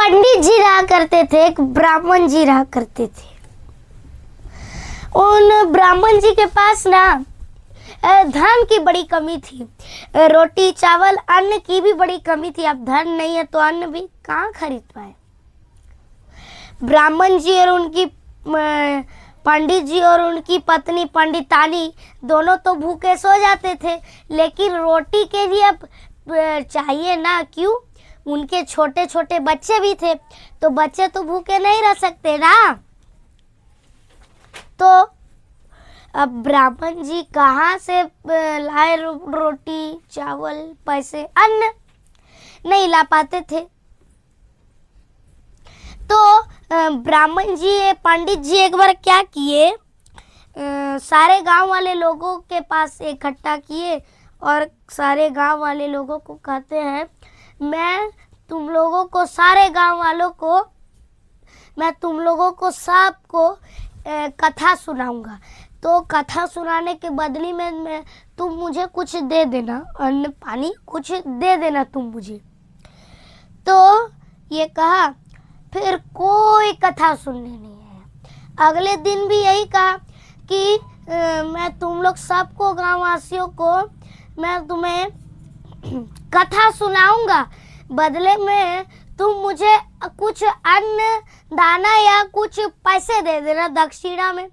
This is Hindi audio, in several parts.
पंडित जी रहा करते थे, एक ब्राह्मण जी रहा करते थे। उन ब्राह्मण जी के पास ना धन की बड़ी कमी थी, रोटी चावल अन्न की भी बड़ी कमी थी। अब धन नहीं है तो अन्न भी कहाँ खरीद पाए। ब्राह्मण जी और उनकी पंडित जी और उनकी पत्नी पंडितानी दोनों तो भूखे सो जाते थे, लेकिन रोटी के लिए अब चाहिए ना, क्यों? उनके छोटे छोटे बच्चे भी थे, तो बच्चे तो भूखे नहीं रह सकते ना। तो अब ब्राह्मण जी कहाँ से लाए रोटी चावल पैसे, अन्न नहीं ला पाते थे। तो ब्राह्मण जी पंडित जी एक बार क्या किए, सारे गांव वाले लोगों के पास इकट्ठा किए और सारे गांव वाले लोगों को कहते हैं, मैं तुम लोगों को, सारे गांव वालों को, मैं तुम लोगों को सबको कथा सुनाऊंगा। तो कथा सुनाने के बदले में तुम मुझे कुछ दे देना, अन्न पानी कुछ दे देना तुम मुझे। तो ये कहा, फिर कोई कथा सुनने नहीं आया। अगले दिन भी यही कहा कि मैं तुम लोग सबको, गांव वासियों को, मैं तुम्हें कथा सुनाऊंगा, बदले में तुम मुझे कुछ अन्न दाना या कुछ पैसे दे देना दक्षिणा में।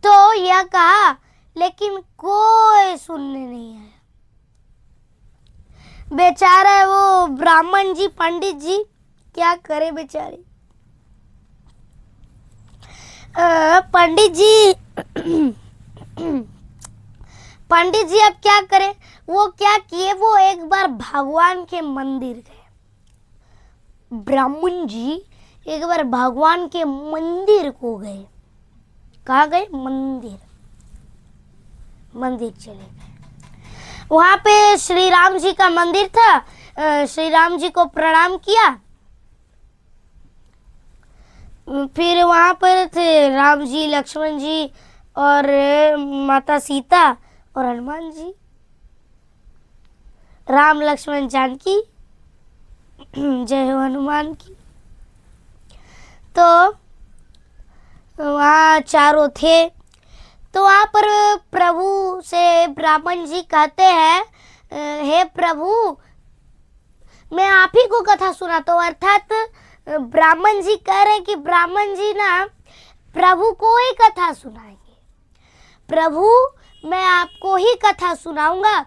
तो यह कहा, लेकिन कोई सुनने नहीं आया। बेचारा वो ब्राह्मण जी पंडित जी क्या करे बेचारे। पंडित जी अब क्या करे, वो क्या किए, वो एक बार भगवान के मंदिर गए। ब्राह्मण जी एक बार भगवान के मंदिर को गए। कहाँ गए? मंदिर चले गए। वहां पे श्री राम जी का मंदिर था। श्री राम जी को प्रणाम किया। फिर वहां पर थे राम जी, लक्ष्मण जी और माता सीता और हनुमान जी। राम लक्ष्मण जानकी, जय हो हनुमान की। तो वहाँ चारों थे। तो वहाँ पर प्रभु से ब्राह्मण जी कहते हैं, हे प्रभु, मैं आप ही को कथा सुनाता हूँ। अर्थात ब्राह्मण जी कह रहे हैं कि ब्राह्मण जी ना प्रभु को ही कथा सुनाएंगे। प्रभु, मैं आपको ही कथा सुनाऊंगा,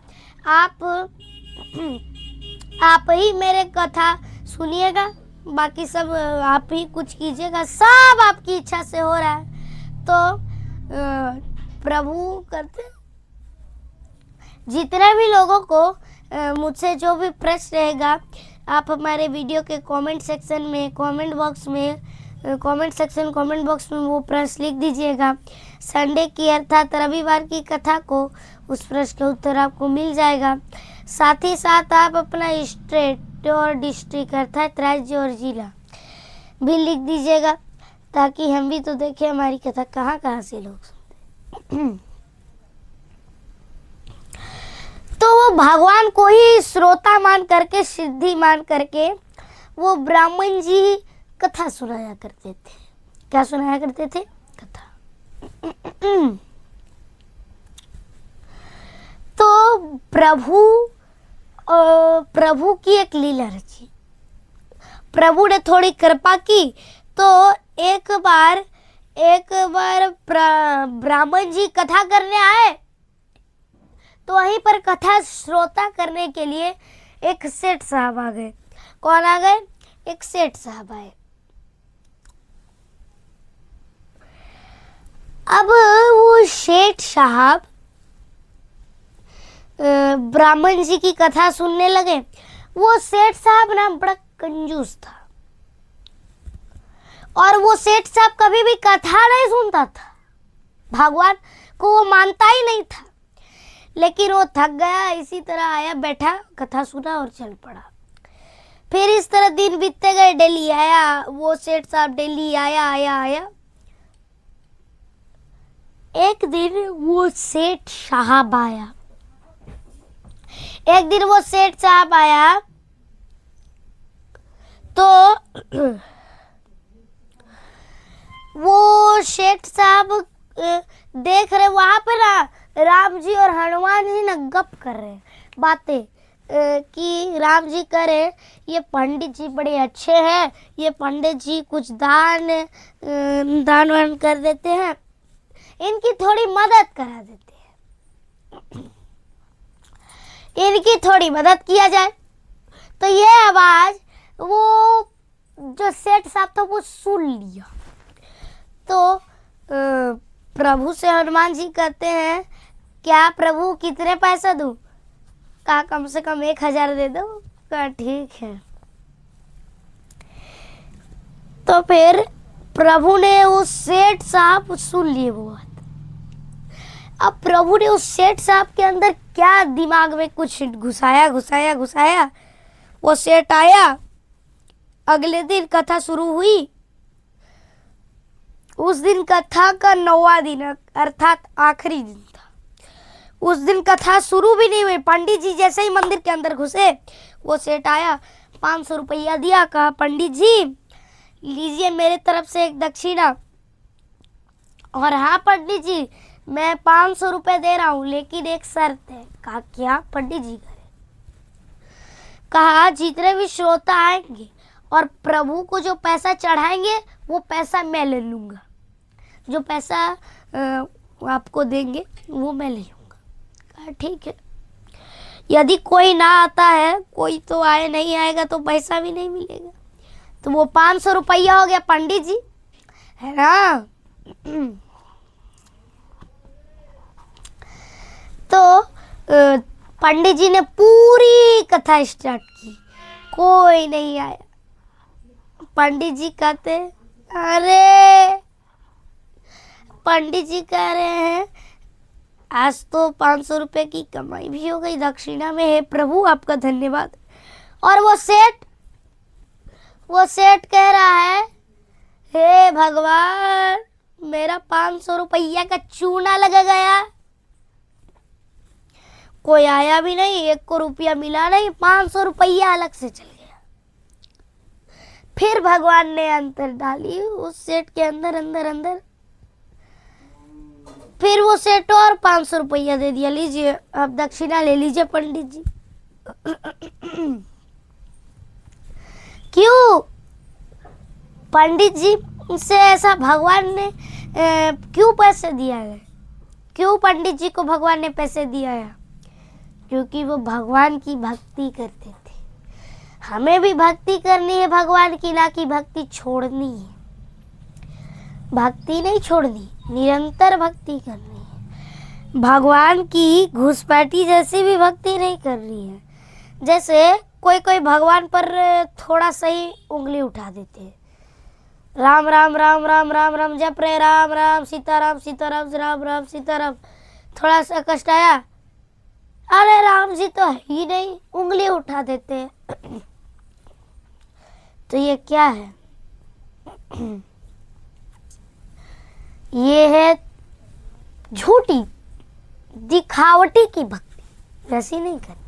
आप ही मेरे कथा सुनिएगा, बाकी सब आप ही कुछ कीजिएगा, सब आपकी इच्छा से हो रहा है। तो प्रभु करते, जितने भी लोगों को मुझसे जो भी प्रश्न रहेगा, आप हमारे वीडियो के कमेंट बॉक्स में वो प्रश्न लिख दीजिएगा। संडे की अर्थात रविवार की कथा को, उस प्रश्न का उत्तर आपको मिल जाएगा। साथ ही साथ आप अपना स्टेट और डिस्ट्रिक्ट अर्थात राज्य और जिला भी लिख दीजिएगा, ताकि हम भी तो देखें हमारी कथा कहाँ कहाँ से लोग सुनते। तो वो भगवान को ही श्रोता मान करके, सिद्धि मान करके वो ब्राह्मण जी कथा सुनाया करते थे। क्या सुनाया करते थे? कथा। तो प्रभु की एक लीला रची। प्रभु ने थोड़ी कृपा की, तो एक बार ब्राह्मण जी कथा करने आए। तो वहीं पर कथा श्रोता करने के लिए एक सेठ साहब आ गए। कौन आ गए? एक सेठ साहब आए। अब वो सेठ साहब ब्राह्मण जी की कथा सुनने लगे। वो सेठ साहब ना बड़ा कंजूस था, और वो सेठ साहब कभी भी कथा नहीं सुनता था, भगवान को वो मानता ही नहीं था। लेकिन वो थक गया, इसी तरह आया, बैठा, कथा सुना और चल पड़ा। फिर इस तरह दिन बीतते गए। डेली आया वो सेठ साहब, डेली आया। एक दिन वो सेठ साहब आया। वो सेठ साहब देख रहे वहां पे ना राम जी और हनुमान जी ना गप कर रहे हैं बातें, कि राम जी करे ये पंडित जी बड़े अच्छे हैं, ये पंडित जी कुछ दान वान कर देते हैं, इनकी थोड़ी मदद करा देते हैं, इनकी थोड़ी मदद किया जाए। तो ये आवाज वो जो सेठ साहब था वो सुन लिया। तो प्रभु से हनुमान जी कहते हैं, क्या प्रभु कितने पैसा दूं? कहा कम से कम 1000 दे दो। कहा ठीक है। तो फिर प्रभु ने उस सेठ साहब सुन लिए वो बात। अब प्रभु ने उस सेठ साहब के अंदर क्या दिमाग में कुछ घुसाया। वो सेठ आया, अगले दिन कथा शुरू हुई। उस दिन कथा का 9वां दिन अर्थात आखिरी दिन था। उस दिन कथा शुरू भी नहीं हुई, पंडित जी जैसे ही मंदिर के अंदर घुसे वो सेठ आया, 500 रुपया दिया। कहा पंडित जी लीजिए मेरे तरफ से एक दक्षिणा। और हाँ पंडित जी मैं 500 रुपये दे रहा हूँ, लेकिन एक शर्त है। कहा क्या? पंडित जी करे। कहा जितने भी श्रोता आएंगे और प्रभु को जो पैसा चढ़ाएंगे वो पैसा मैं ले लूँगा, जो पैसा आपको देंगे वो मैं ले लूँगा। कहा ठीक है। यदि कोई ना आता है, कोई तो आए, नहीं आएगा तो पैसा भी नहीं मिलेगा। तो वो 500 रुपया हो गया पंडित जी, है ना। तो पंडित जी ने पूरी कथा स्टार्ट की, कोई नहीं आया। पंडित जी कहते अरे, पंडित जी कह रहे हैं आज तो 500 रुपये की कमाई भी हो गई दक्षिणा में, हे प्रभु आपका धन्यवाद। और वो सेठ कह रहा है हे भगवान मेरा 500 रुपया का चूना लगा गया, कोई आया भी नहीं, 1 को रुपया मिला नहीं, 500 रुपया अलग से चल गया। फिर भगवान ने अंतर डाली उस सेठ के अंदर। फिर वो सेठ और 500 रुपया दे दिया, लीजिए अब दक्षिणा ले लीजिए पंडित जी। क्यों पंडित जी से ऐसा भगवान ने क्यों पैसे दिया है? क्यों पंडित जी को भगवान ने पैसे दिया है? क्योंकि वो भगवान की भक्ति करते थे। हमें भी भक्ति करनी है भगवान की, ना कि भक्ति छोड़नी है। भक्ति नहीं छोड़नी, निरंतर भक्ति करनी है। भगवान की घुसपैठी जैसी भी भक्ति नहीं करनी है। जैसे कोई भगवान पर थोड़ा सही उंगली उठा देते हैं, राम राम राम राम राम राम जप रहे, राम राम सीताराम सीताराम राम राम सीताराम। थोड़ा सा कष्ट आया, अरे राम जी तो है ही नहीं, उंगली उठा देते हैं। तो ये क्या है? ये है झूठी दिखावटी की भक्ति, वैसी नहीं करनी।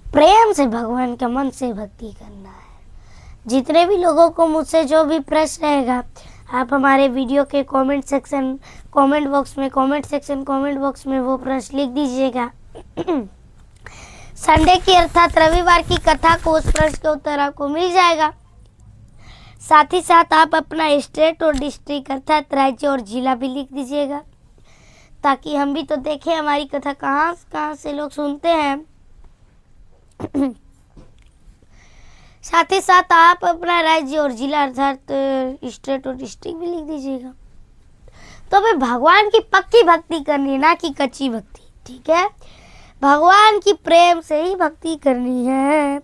प्रेम से भगवान का मन से भक्ति करना है। जितने भी लोगों को मुझसे जो भी प्रश्न रहेगा, आप हमारे वीडियो के कमेंट बॉक्स में वो प्रश्न लिख दीजिएगा। संडे की अर्थात रविवार की कथा को उस प्रश्न का उत्तर आपको मिल जाएगा। साथ ही साथ आप अपना स्टेट और डिस्ट्रिक्ट अर्थात राज्य और जिला भी लिख दीजिएगा, ताकि हम भी तो देखें हमारी कथा कहाँ से लोग सुनते हैं। साथ ही साथ आप अपना राज्य और जिला अर्थात स्टेट और डिस्ट्रिक्ट भी लिख दीजिएगा। तो हमें भगवान की पक्की भक्ति करनी है, ना कि कच्ची भक्ति, ठीक है। भगवान की प्रेम से ही भक्ति करनी है।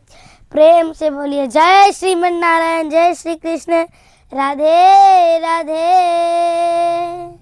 प्रेम से बोलिए जय श्रीमन नारायण, जय श्री कृष्ण, राधे राधे।